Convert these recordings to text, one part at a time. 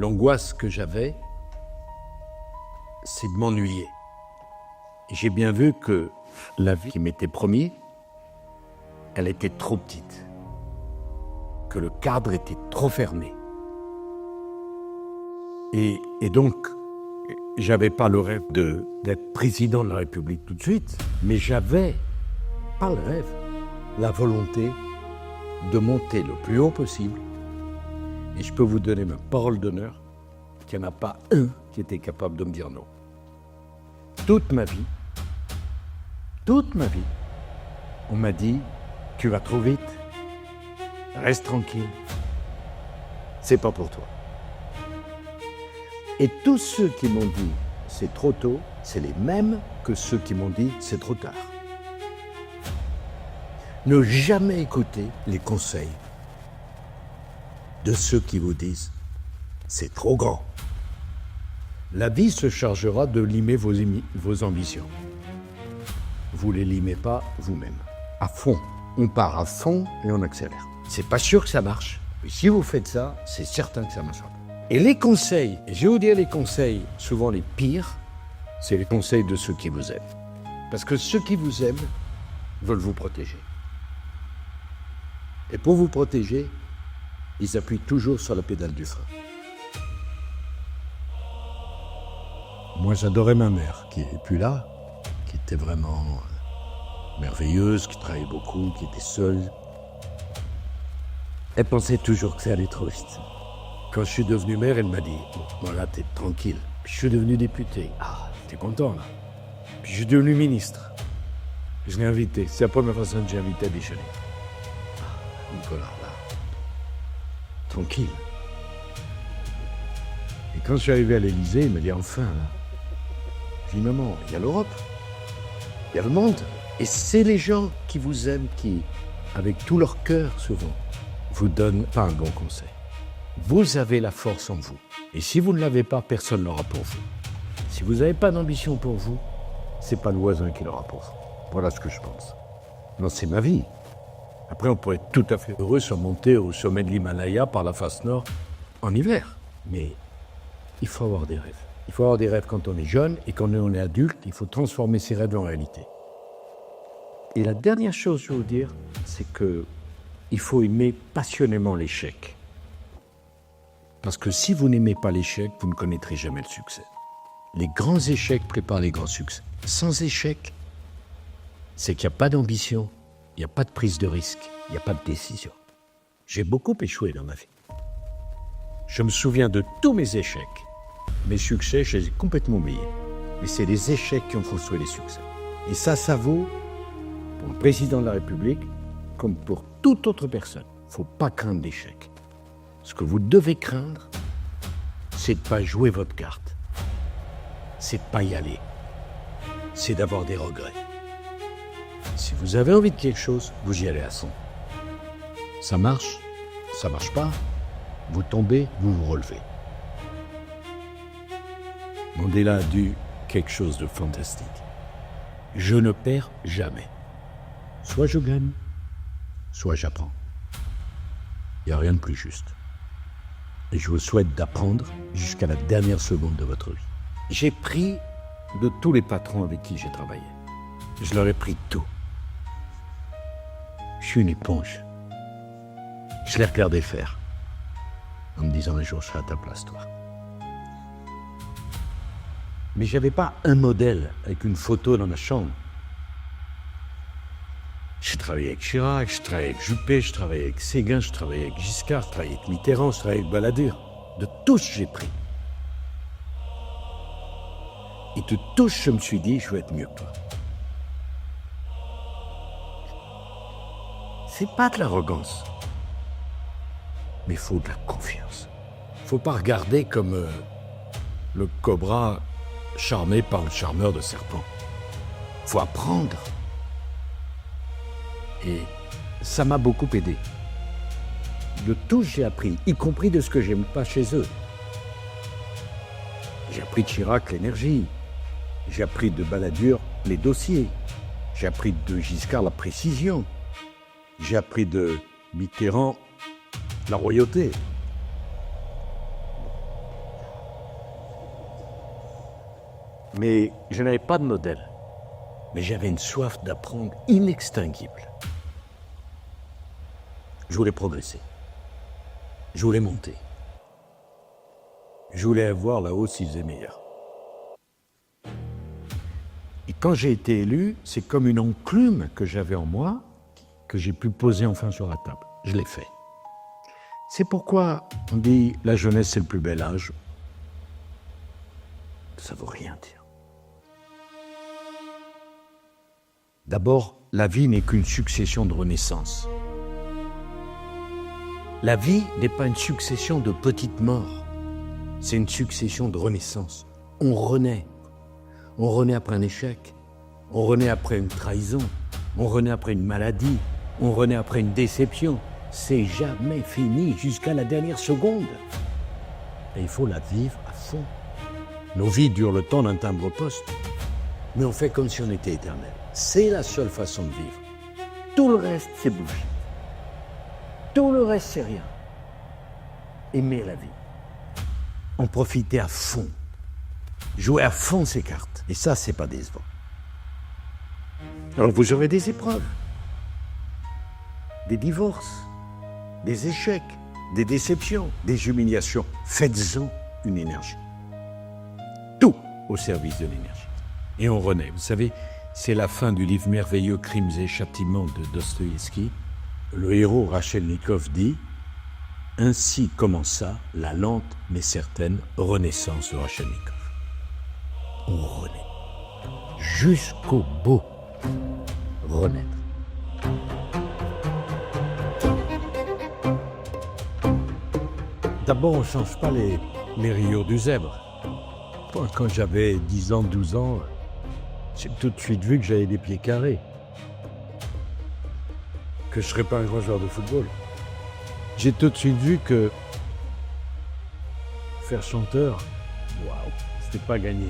L'angoisse que j'avais, c'est de m'ennuyer. Et j'ai bien vu que la vie qui m'était promise, elle était trop petite. Que le cadre était trop fermé. Et donc, j'avais pas le rêve d'être président de la République tout de suite, mais j'avais, pas le rêve, la volonté de monter le plus haut possible. Et je peux vous donner ma parole d'honneur qu'il n'y en a pas un qui était capable de me dire non. Toute ma vie, on m'a dit « Tu vas trop vite, reste tranquille, c'est pas pour toi ». Et tous ceux qui m'ont dit « c'est trop tôt », c'est les mêmes que ceux qui m'ont dit « c'est trop tard ». Ne jamais écouter les conseils de ceux qui vous disent « c'est trop grand ». La vie se chargera de limer vos ambitions. Vous ne les limez pas vous-même. À fond. On part à fond et on accélère. C'est pas sûr que ça marche. Mais si vous faites ça, c'est certain que ça marchera. Et les conseils, et je vais vous dire les conseils, souvent les pires, c'est les conseils de ceux qui vous aiment. Parce que ceux qui vous aiment veulent vous protéger. Et pour vous protéger, ils appuient toujours sur la pédale du frein. Moi, j'adorais ma mère, qui n'est plus là, qui était vraiment merveilleuse, qui travaillait beaucoup, qui était seule. Elle pensait toujours que ça allait trop vite. Quand je suis devenu maire, elle m'a dit « Voilà, t'es tranquille ». Puis je suis devenu député. Ah, t'es content, là. Puis je suis devenu ministre. Je l'ai invité. C'est la première personne que j'ai invité à déjeuner. Ah, Nicolas, là. Tranquille. Et quand je suis arrivé à l'Élysée, il m'a dit « Enfin, là. » Je dis « Maman, il y a l'Europe. Il y a le monde. » Et c'est les gens qui vous aiment, qui, avec tout leur cœur, souvent, vous donnent pas un bon conseil. Vous avez la force en vous. Et si vous ne l'avez pas, personne ne l'aura pour vous. Si vous n'avez pas d'ambition pour vous, c'est pas le voisin qui l'aura pour vous. Voilà ce que je pense. Non, c'est ma vie. Après, on pourrait être tout à fait heureux de monter au sommet de l'Himalaya par la face nord en hiver. Mais il faut avoir des rêves. Il faut avoir des rêves quand on est jeune et quand on est adulte, il faut transformer ses rêves en réalité. Et la dernière chose que je veux vous dire, c'est qu'il faut aimer passionnément l'échec. Parce que si vous n'aimez pas l'échec, vous ne connaîtrez jamais le succès. Les grands échecs préparent les grands succès. Sans échec, c'est qu'il n'y a pas d'ambition, il n'y a pas de prise de risque, il n'y a pas de décision. J'ai beaucoup échoué dans ma vie. Je me souviens de tous mes échecs. Mes succès, je les ai complètement oubliés. Mais c'est les échecs qui ont construit les succès. Et ça vaut pour le président de la République comme pour toute autre personne. Il ne faut pas craindre l'échec. Ce que vous devez craindre, c'est de ne pas jouer votre carte. C'est de ne pas y aller. C'est d'avoir des regrets. Si vous avez envie de quelque chose, vous y allez à fond. Ça marche pas, vous tombez, vous vous relevez. Mandela a dit quelque chose de fantastique. Je ne perds jamais. Soit je gagne, soit j'apprends. Il n'y a rien de plus juste. Et je vous souhaite d'apprendre jusqu'à la dernière seconde de votre vie. J'ai pris de tous les patrons avec qui j'ai travaillé. Je leur ai pris tout. Je suis une éponge. Je les regardais faire. En me disant un jour, je serai à ta place, toi. Mais je n'avais pas un modèle avec une photo dans ma chambre. J'ai travaillé avec Chirac, je travaillais avec Juppé, je travaillais avec Séguin, je travaillais avec Giscard, je travaillais avec Mitterrand, je travaillais avec Balladur. De tous, j'ai pris. Et de tous, je me suis dit, je veux être mieux que toi. C'est pas de l'arrogance, mais il faut de la confiance. Il ne faut pas regarder comme le cobra charmé par le charmeur de serpent. Il faut apprendre. Et ça m'a beaucoup aidé. De tout, j'ai appris, y compris de ce que j'aime pas chez eux. J'ai appris de Chirac l'énergie. J'ai appris de Balladur les dossiers. J'ai appris de Giscard la précision. J'ai appris de Mitterrand la royauté. Mais je n'avais pas de modèle. Mais j'avais une soif d'apprendre inextinguible. Je voulais progresser. Je voulais monter. Je voulais avoir là-haut 6 et meilleur. Et quand j'ai été élu, c'est comme une enclume que j'avais en moi, que j'ai pu poser enfin sur la table. Je l'ai fait. C'est pourquoi on dit la jeunesse c'est le plus bel âge. Ça ne veut rien dire. D'abord, la vie n'est qu'une succession de renaissances. La vie n'est pas une succession de petites morts. C'est une succession de renaissances. On renaît. On renaît après un échec. On renaît après une trahison. On renaît après une maladie. On renaît après une déception. C'est jamais fini jusqu'à la dernière seconde. Et il faut la vivre à fond. Nos vies durent le temps d'un timbre-poste. Mais on fait comme si on était éternel. C'est la seule façon de vivre. Tout le reste, c'est bullshit. Tout le reste, c'est rien. Aimer la vie. En profiter à fond. Jouer à fond ses cartes. Et ça, c'est pas décevant. Alors vous aurez des épreuves. Des divorces. Des échecs. Des déceptions. Des humiliations. Faites-en une énergie. Tout au service de l'énergie. Et on renaît. Vous savez, c'est la fin du livre merveilleux Crimes et Châtiments de Dostoïevski. Le héros Raskolnikov dit « Ainsi commença la lente mais certaine renaissance de Raskolnikov. » On renaît. Jusqu'au bout. Renaître. D'abord, on ne change pas les rayures du zèbre. Quand j'avais 10 ans, 12 ans, j'ai tout de suite vu que j'avais des pieds carrés. Que je ne serais pas un grand joueur de football. J'ai tout de suite vu que faire chanteur, waouh, c'était pas gagné.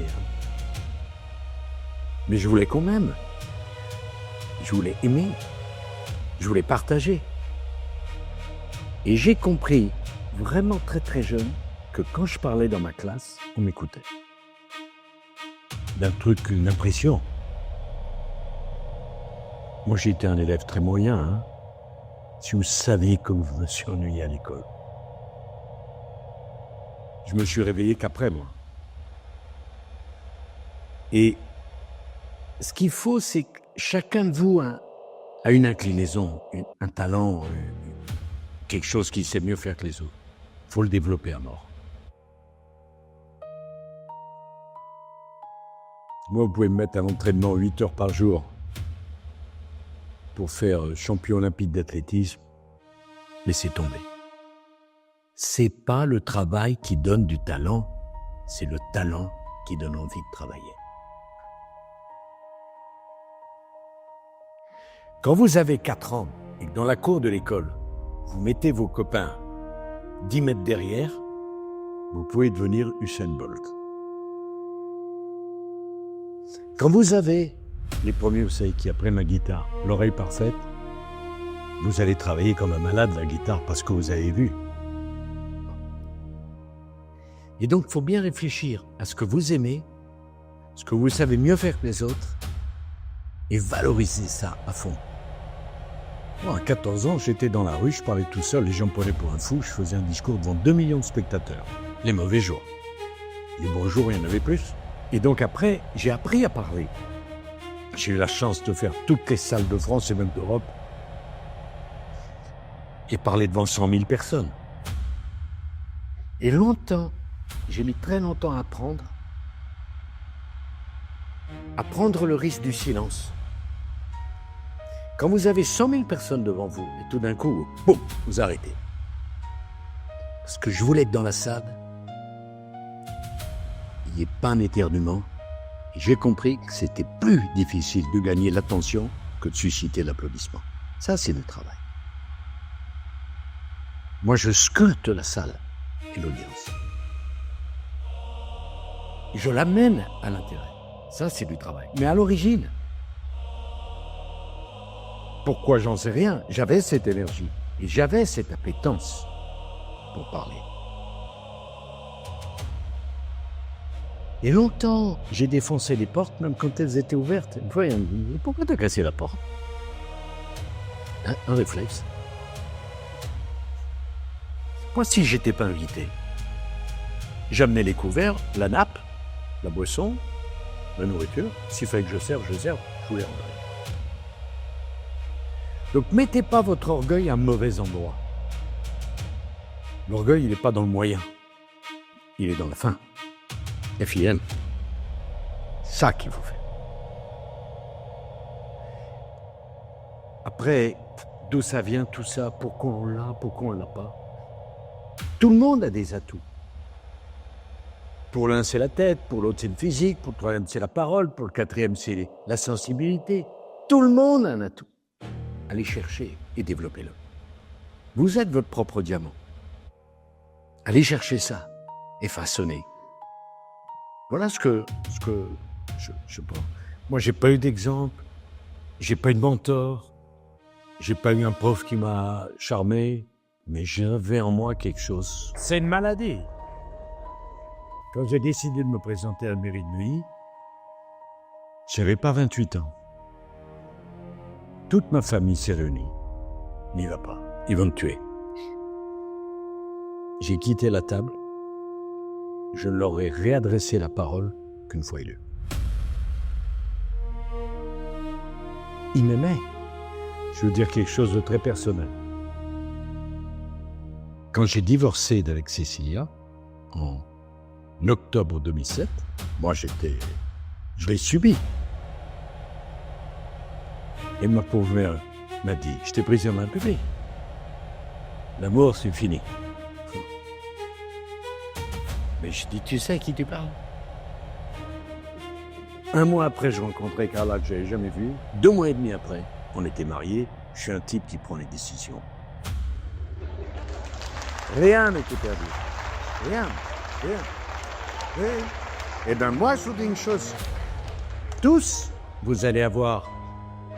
Mais je voulais quand même. Je voulais aimer. Je voulais partager. Et j'ai compris, vraiment très très jeune, que quand je parlais dans ma classe, on m'écoutait. D'un truc, une impression. Moi, j'étais un élève très moyen, hein. Si vous saviez comme je me suis ennuyé à l'école. Je me suis réveillé qu'après, moi. Et ce qu'il faut, c'est que chacun de vous a une inclinaison, un talent, quelque chose qu'il sait mieux faire que les autres. Il faut le développer à mort. Moi, vous pouvez me mettre à l'entraînement 8 heures par jour pour faire champion olympique d'athlétisme, laissez tomber. C'est pas le travail qui donne du talent, c'est le talent qui donne envie de travailler. Quand vous avez 4 ans et que dans la cour de l'école, vous mettez vos copains 10 mètres derrière, vous pouvez devenir Usain Bolt. Quand vous avez les premiers, vous savez, qui apprennent la guitare, l'oreille parfaite, vous allez travailler comme un malade la guitare parce que vous avez vu. Et donc, il faut bien réfléchir à ce que vous aimez, ce que vous savez mieux faire que les autres, et valoriser ça à fond. Moi, à 14 ans, j'étais dans la rue, je parlais tout seul, les gens me prenaient pour un fou, je faisais un discours devant 2 millions de spectateurs. Les mauvais jours. Les bons jours, il y en avait plus. Et donc après, j'ai appris à parler. J'ai eu la chance de faire toutes les salles de France et même d'Europe et parler devant 100 000 personnes. Et longtemps, j'ai mis très longtemps à prendre le risque du silence. Quand vous avez 100 000 personnes devant vous, et tout d'un coup, boum, vous arrêtez. Parce que je voulais être dans la salle, il n'y ait pas un éternuement. Et j'ai compris que c'était plus difficile de gagner l'attention que de susciter l'applaudissement. Ça, c'est le travail. Moi, je sculpte la salle et l'audience. Je l'amène à l'intérêt. Ça, c'est du travail. Mais à l'origine, pourquoi j'en sais rien, j'avais cette énergie et j'avais cette appétence pour parler. Et longtemps, j'ai défoncé les portes, même quand elles étaient ouvertes. Une fois, il me dit, pourquoi t'as cassé la porte? Un réflexe. Moi, si j'étais pas invité, j'amenais les couverts, la nappe, la boisson, la nourriture. S'il fallait que je serve, je vous les rendrai. Donc, mettez pas votre orgueil à un mauvais endroit. L'orgueil, il n'est pas dans le moyen. Il est dans la fin. FIM. Ça qu'il faut faire. Après, d'où ça vient tout ça? Pourquoi on l'a? Pourquoi on l'a pas? Tout le monde a des atouts. Pour l'un, c'est la tête, pour l'autre, c'est le physique, pour le troisième, c'est la parole, pour le quatrième, c'est la sensibilité. Tout le monde a un atout. Allez chercher et développez-le. Vous êtes votre propre diamant. Allez chercher ça et façonnez. Voilà ce que je pense. Moi, j'ai pas eu d'exemple, j'ai pas eu de mentor, j'ai pas eu un prof qui m'a charmé, mais j'avais en moi quelque chose. C'est une maladie. Quand j'ai décidé de me présenter à la mairie de nuit, j'avais pas 28 ans. Toute ma famille s'est réunie. N'y va pas, ils vont te tuer. J'ai quitté la table. Je ne leur ai réadressé la parole qu'une fois élu. Ils m'aimaient. Je veux dire quelque chose de très personnel. Quand j'ai divorcé d'avec Cécilia, en octobre 2007, moi je l'ai subi. Et ma pauvre mère m'a dit, je t'ai pris en main publique. L'amour, c'est fini. Mais je dis, tu sais à qui tu parles? Un mois après, je rencontrais Carla que je n'avais jamais vue. 2 mois et demi après, on était mariés. Je suis un type qui prend les décisions. Rien n'était perdu. Rien. Et bien moi, je vous dis une chose. Tous, vous allez avoir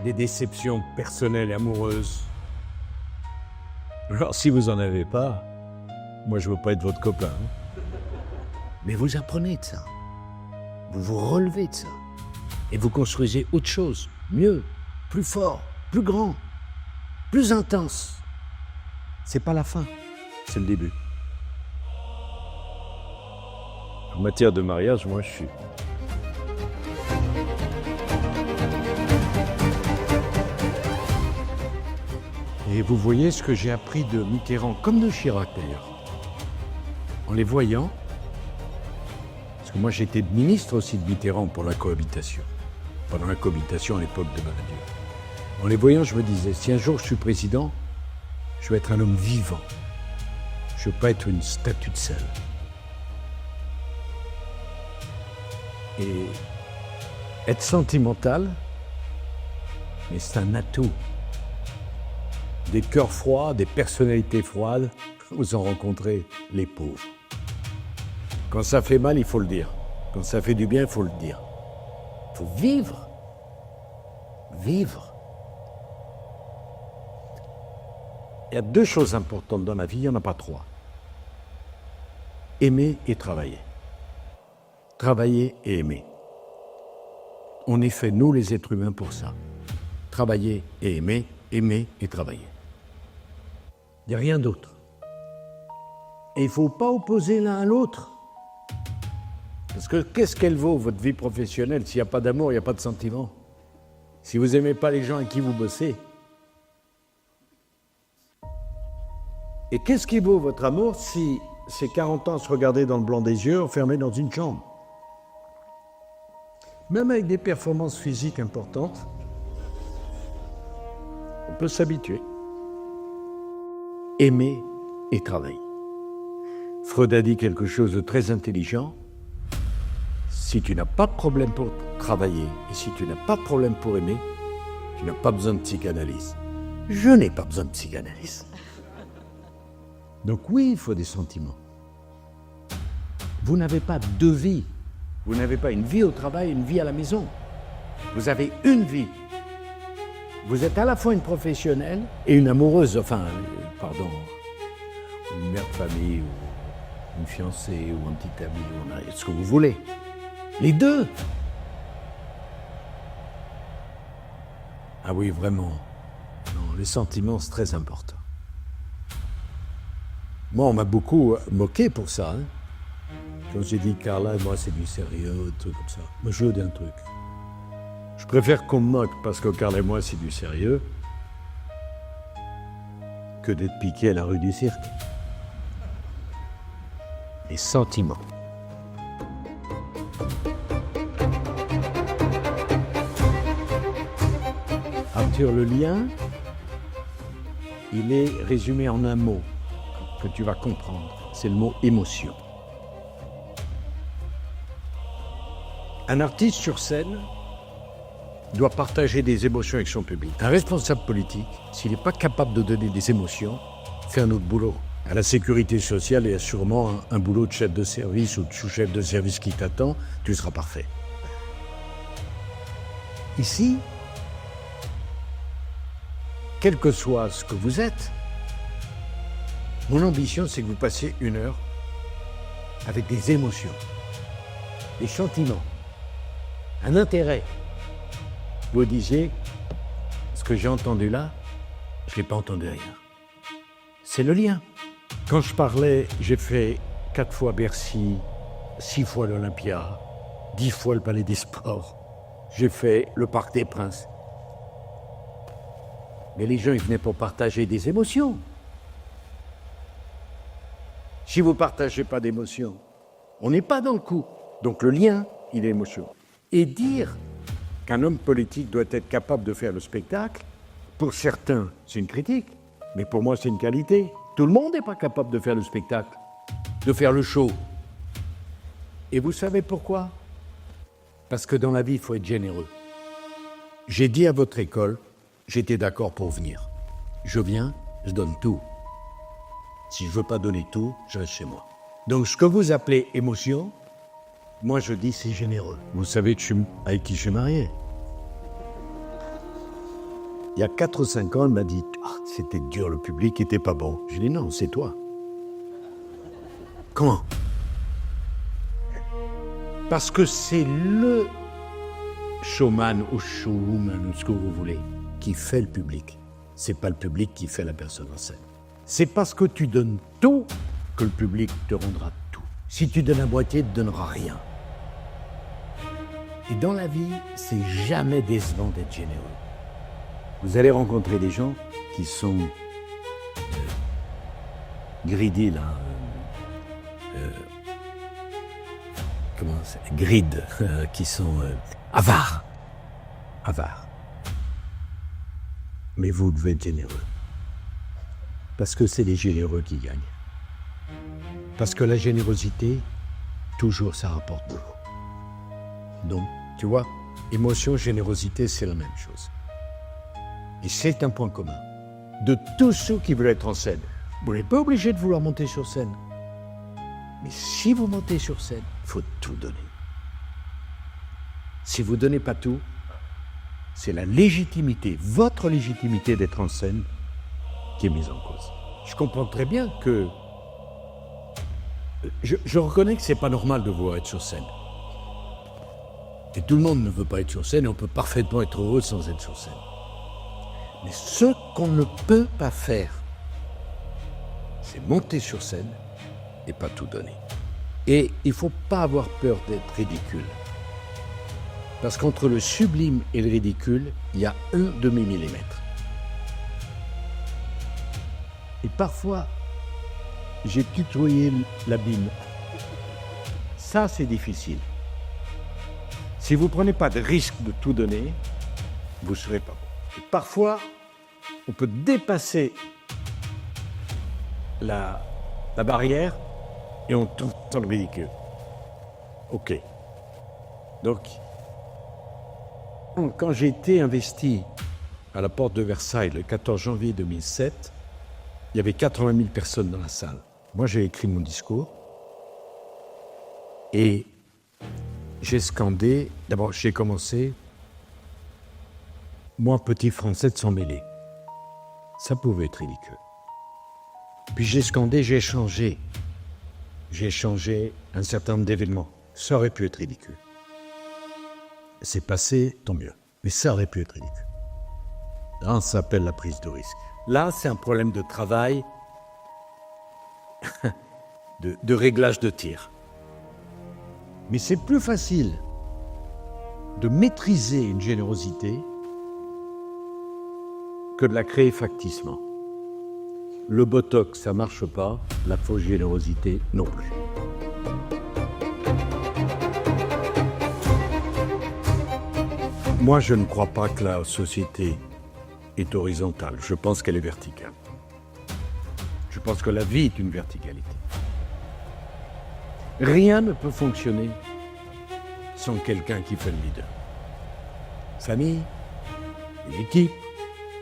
des déceptions personnelles et amoureuses. Alors, si vous n'en avez pas, moi, je ne veux pas être votre copain. Mais vous apprenez de ça. Vous vous relevez de ça. Et vous construisez autre chose, mieux, plus fort, plus grand, plus intense. C'est pas la fin, c'est le début. En matière de mariage, moi, je suis... Et vous voyez ce que j'ai appris de Mitterrand, comme de Chirac d'ailleurs. En les voyant, parce que moi j'étais ministre aussi de Mitterrand pour la cohabitation, pendant la cohabitation à l'époque de Balladur. En les voyant, je me disais, si un jour je suis président, je veux être un homme vivant. Je veux pas être une statue de sel. Et être sentimental, mais c'est un atout. Des cœurs froids, des personnalités froides, vous en rencontrez les pauvres. Quand ça fait mal, il faut le dire. Quand ça fait du bien, il faut le dire. Il faut vivre. Vivre. Il y a 2 choses importantes dans la vie, il n'y en a pas 3. Aimer et travailler. Travailler et aimer. On est fait, nous les êtres humains, pour ça. Travailler et aimer et travailler. Il n'y a rien d'autre. Et il ne faut pas opposer l'un à l'autre. Parce que qu'est-ce qu'elle vaut, votre vie professionnelle, s'il n'y a pas d'amour, il n'y a pas de sentiment? Si vous n'aimez pas les gens avec qui vous bossez? Et qu'est-ce qui vaut votre amour si c'est 40 ans à se regarder dans le blanc des yeux, enfermé dans une chambre? Même avec des performances physiques importantes, on peut s'habituer. Aimer et travailler. Freud a dit quelque chose de très intelligent. Si tu n'as pas de problème pour travailler et si tu n'as pas de problème pour aimer, tu n'as pas besoin de psychanalyse. Je n'ai pas besoin de psychanalyse. Donc oui, il faut des sentiments. Vous n'avez pas 2 vies. Vous n'avez pas une vie au travail et une vie à la maison. Vous avez une vie. Vous êtes à la fois une professionnelle et une amoureuse, une mère de famille, ou une fiancée, ou un petit ami, ou ce que vous voulez. Les deux. Ah oui, vraiment. Non, les sentiments, c'est très important. Moi, on m'a beaucoup moqué pour ça. Hein. Quand j'ai dit Carla, moi, c'est du sérieux, un truc comme ça. Moi, je veux un truc. Je préfère qu'on me moque parce que Carla et moi, c'est du sérieux que d'être piqué à la rue du Cirque. Les sentiments. Arthur, le lien, il est résumé en un mot que tu vas comprendre. C'est le mot émotion. Un artiste sur scène doit partager des émotions avec son public. Un responsable politique, s'il n'est pas capable de donner des émotions, fait un autre boulot. À la sécurité sociale, il y a sûrement un boulot de chef de service ou de sous-chef de service qui t'attend, tu seras parfait. Ici, quel que soit ce que vous êtes, mon ambition, c'est que vous passiez 1 heure avec des émotions, des sentiments, un intérêt. Vous disiez, ce que j'ai entendu là, je n'ai pas entendu ailleurs. C'est le lien. Quand je parlais, j'ai fait 4 fois Bercy, 6 fois l'Olympia, 10 fois le Palais des Sports. J'ai fait le Parc des Princes. Mais les gens, ils venaient pour partager des émotions. Si vous ne partagez pas d'émotions, on n'est pas dans le coup. Donc le lien, il est émotion. Et dire qu'un homme politique doit être capable de faire le spectacle, pour certains, c'est une critique, mais pour moi, c'est une qualité. Tout le monde n'est pas capable de faire le spectacle, de faire le show. Et vous savez pourquoi? Parce que dans la vie, il faut être généreux. J'ai dit à votre école, j'étais d'accord pour venir. Je viens, je donne tout. Si je ne veux pas donner tout, je reste chez moi. Donc, ce que vous appelez émotion, moi, je dis c'est généreux. Vous savez avec qui je suis marié. Il y a 4 ou 5 ans, elle m'a dit « C'était dur, le public n'était pas bon. » J'ai dit « Non, c'est toi. » Comment? Parce que c'est le showman ou showwoman, ou ce que vous voulez, qui fait le public. C'est pas le public qui fait la personne en scène. C'est parce que tu donnes tout que le public te rendra tout. Si tu donnes à moitié, il ne te donnera rien. Et dans la vie, c'est jamais décevant d'être généreux. Vous allez rencontrer des gens qui sont greedy, là. Comment c'est? Greed, qui sont avares. Avares. Mais vous devez être généreux. Parce que c'est les généreux qui gagnent. Parce que la générosité, toujours, ça rapporte beaucoup. Donc, tu vois, émotion, générosité, c'est la même chose. Et c'est un point commun de tous ceux qui veulent être en scène. Vous n'êtes pas obligé de vouloir monter sur scène. Mais si vous montez sur scène, il faut tout donner. Si vous ne donnez pas tout, c'est la légitimité, votre légitimité d'être en scène, qui est mise en cause. Je comprends très bien que... Je reconnais que c'est pas normal de vouloir être sur scène. Et tout le monde ne veut pas être sur scène et on peut parfaitement être heureux sans être sur scène. Mais ce qu'on ne peut pas faire, c'est monter sur scène et pas tout donner. Et il ne faut pas avoir peur d'être ridicule. Parce qu'entre le sublime et le ridicule, il y a 1 demi-millimètre. Et parfois, j'ai tutoyé l'abîme. Ça, c'est difficile. Si vous ne prenez pas de risque de tout donner, vous ne serez pas bon. Et parfois, on peut dépasser la barrière et on tombe dans le ridicule. OK. Donc, quand j'ai été investi à la porte de Versailles le 14 janvier 2007, il y avait 80 000 personnes dans la salle. Moi, j'ai écrit mon discours et j'ai scandé. D'abord, j'ai commencé « Moi, petit Français de s'en mêler ». Ça pouvait être ridicule. Puis j'ai scandé, j'ai changé. J'ai changé un certain nombre d'événements. Ça aurait pu être ridicule. c'est passé, tant mieux. Mais ça aurait pu être ridicule. Là, ça s'appelle la prise de risque. Là, c'est un problème de travail, de réglage de tir. Mais c'est plus facile de maîtriser une générosité que de la créer facticement. Le botox, ça marche pas, la fausse générosité non plus. Moi, je ne crois pas que la société est horizontale. Je pense qu'elle est verticale. Je pense que la vie est une verticalité. Rien ne peut fonctionner sans quelqu'un qui fait le leader. Famille, une équipe,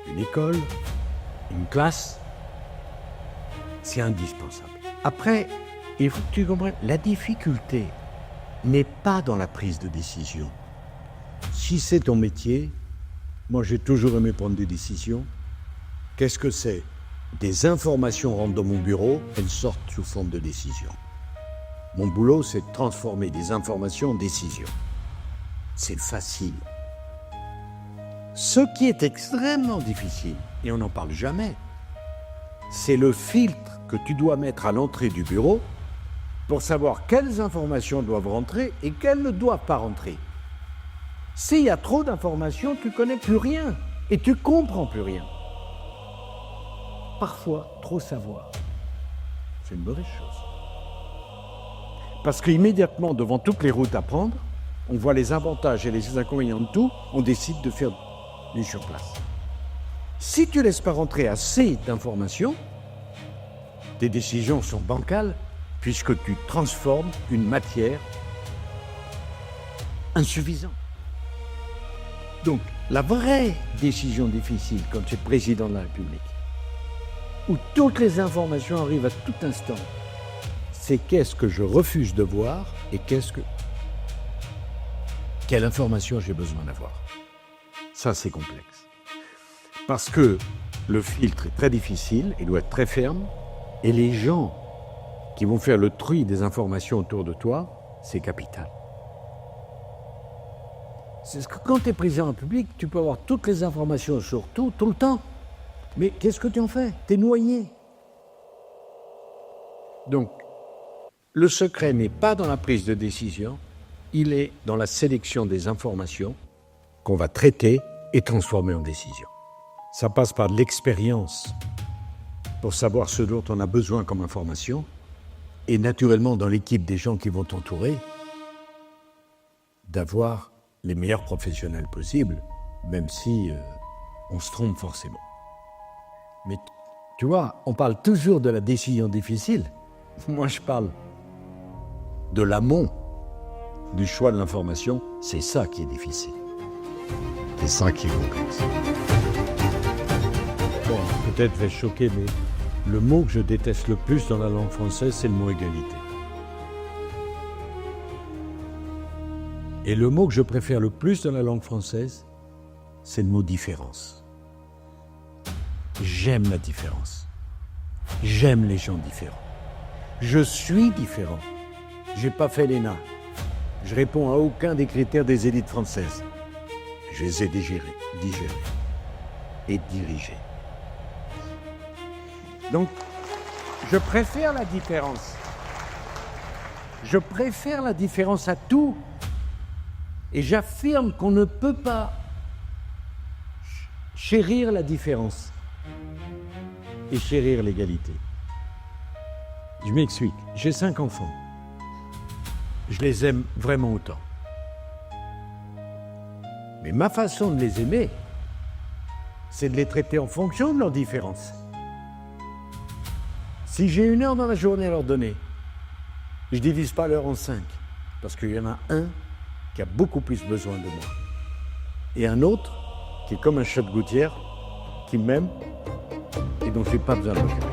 une école, une classe, c'est indispensable. Après, il faut que tu comprennes, la difficulté n'est pas dans la prise de décision. Si c'est ton métier, moi j'ai toujours aimé prendre des décisions. Qu'est-ce que c'est? Des informations rentrent dans mon bureau, elles sortent sous forme de décision. Mon boulot, c'est de transformer des informations en décisions. C'est facile. Ce qui est extrêmement difficile, et on n'en parle jamais, c'est le filtre que tu dois mettre à l'entrée du bureau pour savoir quelles informations doivent rentrer et quelles ne doivent pas rentrer. S'il y a trop d'informations, tu ne connais plus rien et tu ne comprends plus rien. Parfois, trop savoir, c'est une mauvaise chose. Parce qu'immédiatement, devant toutes les routes à prendre, on voit les avantages et les inconvénients de tout, on décide de faire les sur place. Si tu ne laisses pas rentrer assez d'informations, tes décisions sont bancales puisque tu transformes une matière insuffisante. Donc, la vraie décision difficile, comme tu es président de la République, où toutes les informations arrivent à tout instant, c'est qu'est-ce que je refuse de voir et quelle information j'ai besoin d'avoir. Ça, c'est complexe. Parce que le filtre est très difficile, il doit être très ferme, et les gens qui vont faire le tri des informations autour de toi, c'est capital. C'est que quand tu es président de la République, tu peux avoir toutes les informations sur tout le temps. Mais qu'est-ce que tu en fais? Tu es noyé. Donc, le secret n'est pas dans la prise de décision, il est dans la sélection des informations qu'on va traiter et transformer en décision. Ça passe par de l'expérience pour savoir ce dont on a besoin comme information et naturellement dans l'équipe des gens qui vont t'entourer, d'avoir les meilleurs professionnels possibles, même si on se trompe forcément. Mais tu vois, on parle toujours de la décision difficile. Moi, je parle de l'amont du choix de l'information. C'est ça qui est difficile. C'est ça qui est complexe. Bon, peut-être vais-je choquer, mais le mot que je déteste le plus dans la langue française, c'est le mot égalité. Et le mot que je préfère le plus dans la langue française, c'est le mot différence. J'aime la différence. J'aime les gens différents. Je suis différent. J'ai pas fait l'ENA. Je réponds à aucun des critères des élites françaises. Je les ai digérés et dirigés. Donc, je préfère la différence. Je préfère la différence à tout. Et j'affirme qu'on ne peut pas chérir la différence et chérir l'égalité. Je m'explique. J'ai 5 enfants. Je les aime vraiment autant. Mais ma façon de les aimer, c'est de les traiter en fonction de leurs différences. Si j'ai 1 heure dans la journée à leur donner, je ne divise pas l'heure en 5, parce qu'il y en a un qui a beaucoup plus besoin de moi. Et un autre qui est comme un chat de gouttière, qui m'aime et dont je n'ai pas besoin de m'occuper.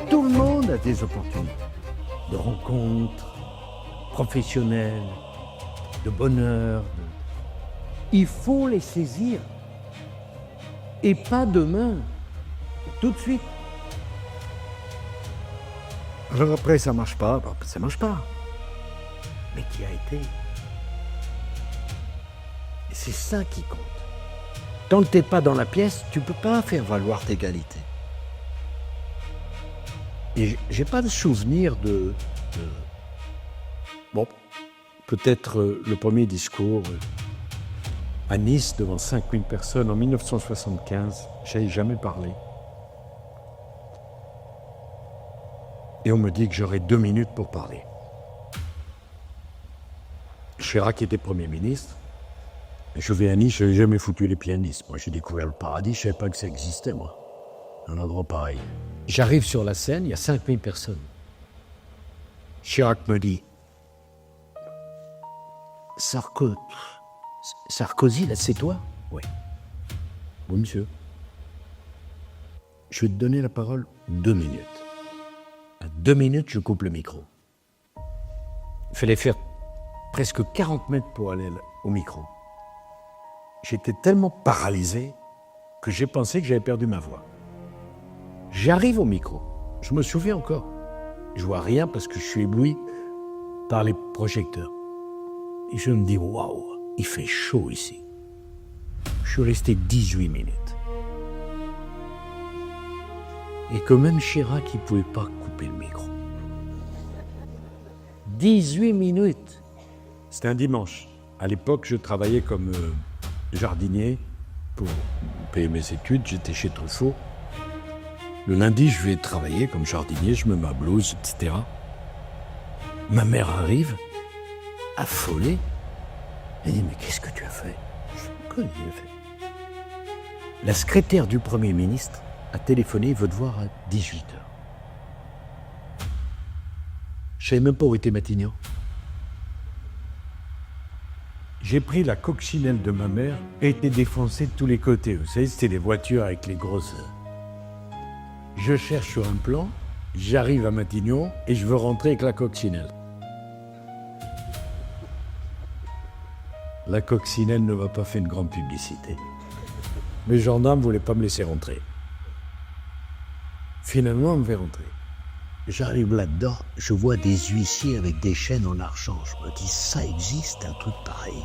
Tout le monde a des opportunités de rencontres professionnelles, de bonheur. Il faut les saisir. Et pas demain, tout de suite. Alors après, ça marche pas, ça marche pas. mais qui a été. Et c'est ça qui compte. Tant que t'es pas dans la pièce, tu peux pas faire valoir tes qualités. Et j'ai pas de souvenir Bon, peut-être le premier discours à Nice devant 5000 personnes en 1975, j'avais jamais parlé. Et on me dit que j'aurais 2 minutes pour parler. Chirac était Premier ministre. Je vais à Nice, je n'avais jamais foutu les pieds à Nice. Moi, j'ai découvert le paradis, je ne savais pas que ça existait, moi. Un endroit pareil. J'arrive sur la scène, il y a 5000 personnes. Chirac me dit, Sarkozy, là, c'est toi? Oui. Oui, monsieur. Je vais te donner la parole 2 minutes. À 2 minutes, je coupe le micro. Il fallait faire presque 40 mètres pour aller au micro. J'étais tellement paralysé que j'ai pensé que j'avais perdu ma voix. J'arrive au micro. Je me souviens encore. Je vois rien parce que je suis ébloui par les projecteurs. Et je me dis, waouh, il fait chaud ici. Je suis resté 18 minutes. Et que même Chirac, il ne pouvait pas couper le micro. 18 minutes. C'était un dimanche. À l'époque, je travaillais comme jardinier pour payer mes études. J'étais chez Truffaut. Le lundi, je vais travailler comme jardinier. Je me mets ma blouse, etc. Ma mère arrive, affolée. Elle dit, mais qu'est-ce que tu as fait? Je sais pas quoi il a fait. La secrétaire du Premier ministre a téléphoné, il veut te voir à 18h. Je savais même pas où était Matignon. J'ai pris la coccinelle de ma mère et été défoncé de tous les côtés. Vous savez, c'était les voitures avec les grosses... Je cherche sur un plan, j'arrive à Matignon et je veux rentrer avec la coccinelle. La coccinelle ne m'a pas fait une grande publicité. Les gendarmes ne voulaient pas me laisser rentrer. Finalement, on me fait rentrer. J'arrive là-dedans, je vois des huissiers avec des chaînes en argent. Je me dis, ça existe, un truc pareil.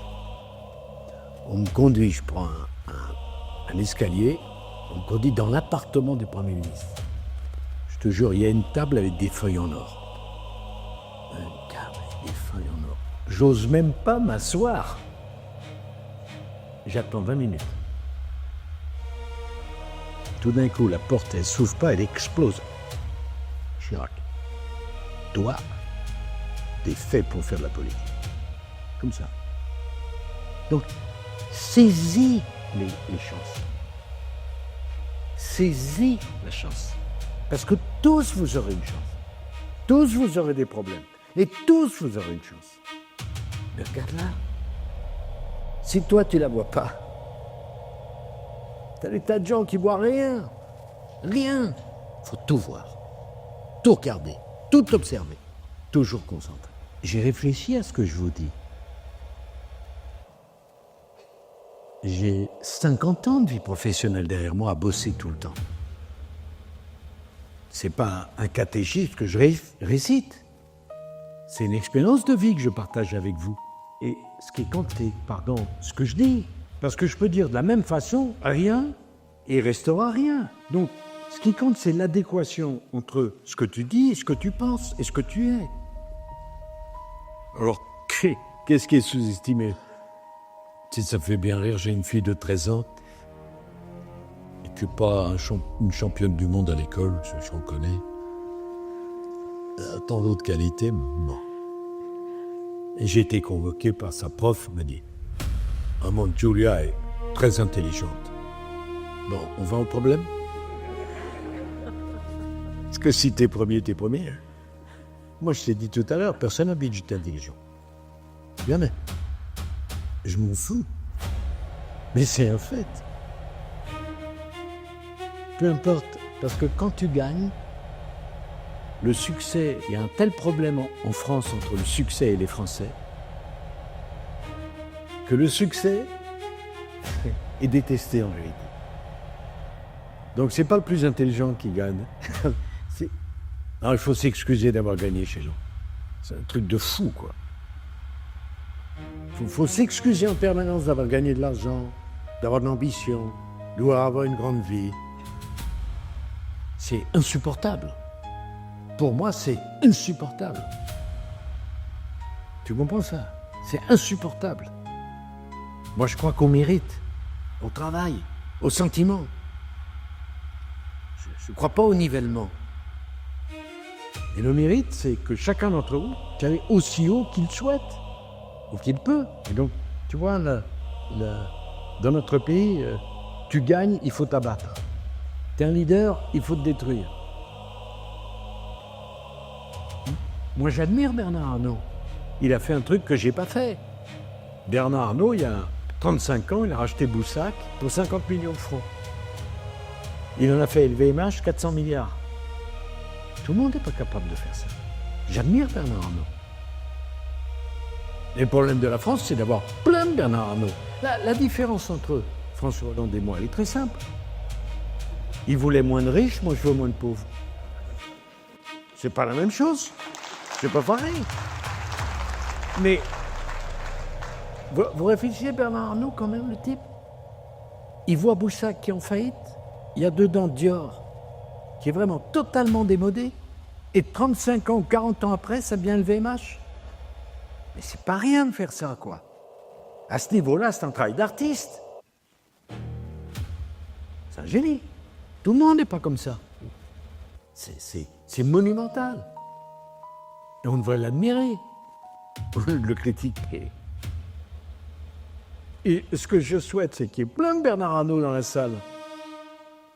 On me conduit, je prends un escalier, on me conduit dans l'appartement du Premier ministre. Je te jure, il y a une table avec des feuilles en or. Une table avec des feuilles en or. J'ose même pas m'asseoir. J'attends 20 minutes. Tout d'un coup, la porte, elle s'ouvre pas, elle explose. Chirac, toi, t'es fait pour faire de la politique. Comme ça. Donc, saisis les chances. Saisis la chance. Parce que tous vous aurez une chance. Tous vous aurez des problèmes. Et tous vous aurez une chance. Mais regarde là. Si toi, tu la vois pas, t'as des tas de gens qui voient rien. Rien. Faut tout voir. Tout regarder. Tout observer. Toujours concentré. J'ai réfléchi à ce que je vous dis. J'ai 50 ans de vie professionnelle derrière moi à bosser tout le temps. C'est pas un catéchisme que je récite. C'est une expérience de vie que je partage avec vous. Et ce qui compte, c'est, ce que je dis. Parce que je peux dire de la même façon rien et il restera rien. Donc, ce qui compte, c'est l'adéquation entre ce que tu dis, ce que tu penses et ce que tu es. Alors, qu'est-ce qui est sous-estimé? Si ça fait bien rire, j'ai une fille de 13 ans et que pas une championne du monde à l'école, je reconnais. Tant d'autres qualités, bon. Et j'ai été convoqué par sa prof, m'a dit « Maman, Julia est très intelligente. Bon, on va au problème? Parce que si t'es premier, t'es premier. Moi, je t'ai dit tout à l'heure, personne n'a dit que j'étais intelligent. Jamais. Je m'en fous. Mais c'est un fait. Peu importe, parce que quand tu gagnes, le succès, il y a un tel problème en France entre le succès et les Français, que le succès est détesté en vérité. Donc c'est pas le plus intelligent qui gagne. Alors il faut s'excuser d'avoir gagné chez nous. C'est un truc de fou, quoi. Il faut s'excuser en permanence d'avoir gagné de l'argent, d'avoir de l'ambition, de vouloir avoir une grande vie. C'est insupportable. Pour moi, c'est insupportable. Tu comprends ça? C'est insupportable. Moi, je crois qu'on mérite, au travail, au sentiment. Je ne crois pas au nivellement. Et le mérite, c'est que chacun d'entre vous aille aussi haut qu'il souhaite, ou qu'il peut. Et donc, tu vois, dans notre pays, tu gagnes, il faut t'abattre. Tu es un leader, il faut te détruire. Moi, j'admire Bernard Arnault. Il a fait un truc que je n'ai pas fait. Bernard Arnault, il y a 35 ans, il a racheté Boussac pour 50 millions de francs. Il en a fait LVMH 400 milliards. Tout le monde n'est pas capable de faire ça. J'admire Bernard Arnault. Le problème de la France, c'est d'avoir plein de Bernard Arnault. La différence entre François Hollande et moi, elle est très simple. Il voulait moins de riches, moi je veux moins de pauvres. C'est pas la même chose. C'est pas pareil. Mais vous réfléchissez, Bernard Arnault, quand même, le type. Il voit Boussac qui est en faillite. Il y a dedans Dior, qui est vraiment totalement démodé. Et 35 ans ou 40 ans après, ça devient le VMH. Mais c'est pas rien de faire ça, quoi. À ce niveau-là, c'est un travail d'artiste. C'est un génie. Tout le monde n'est pas comme ça. C'est monumental. Et on devrait l'admirer, le critiquer. Et ce que je souhaite, c'est qu'il y ait plein de Bernard Arnault dans la salle.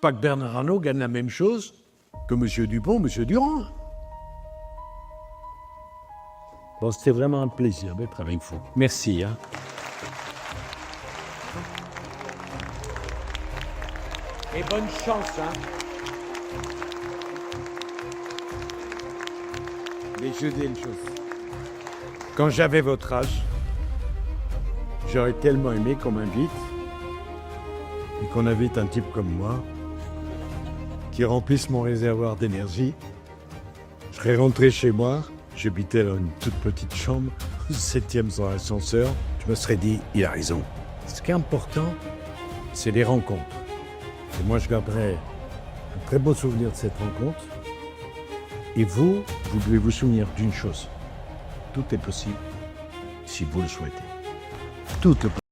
Pas que Bernard Arnault gagne la même chose que M. Dupont, M. Durand. Bon, c'était vraiment un plaisir d'être avec vous. Merci. Hein. Et bonne chance, hein. Mais je dis une chose. Quand j'avais votre âge, j'aurais tellement aimé qu'on m'invite et qu'on invite un type comme moi qui remplisse mon réservoir d'énergie. Je serais rentré chez moi, j'habitais dans une toute petite chambre, 7e sans ascenseur. Je me serais dit, il a raison. Ce qui est important, c'est les rencontres. Et moi, je garderai un très beau souvenir de cette rencontre. Et vous devez vous souvenir d'une chose. Tout est possible si vous le souhaitez. Tout est possible.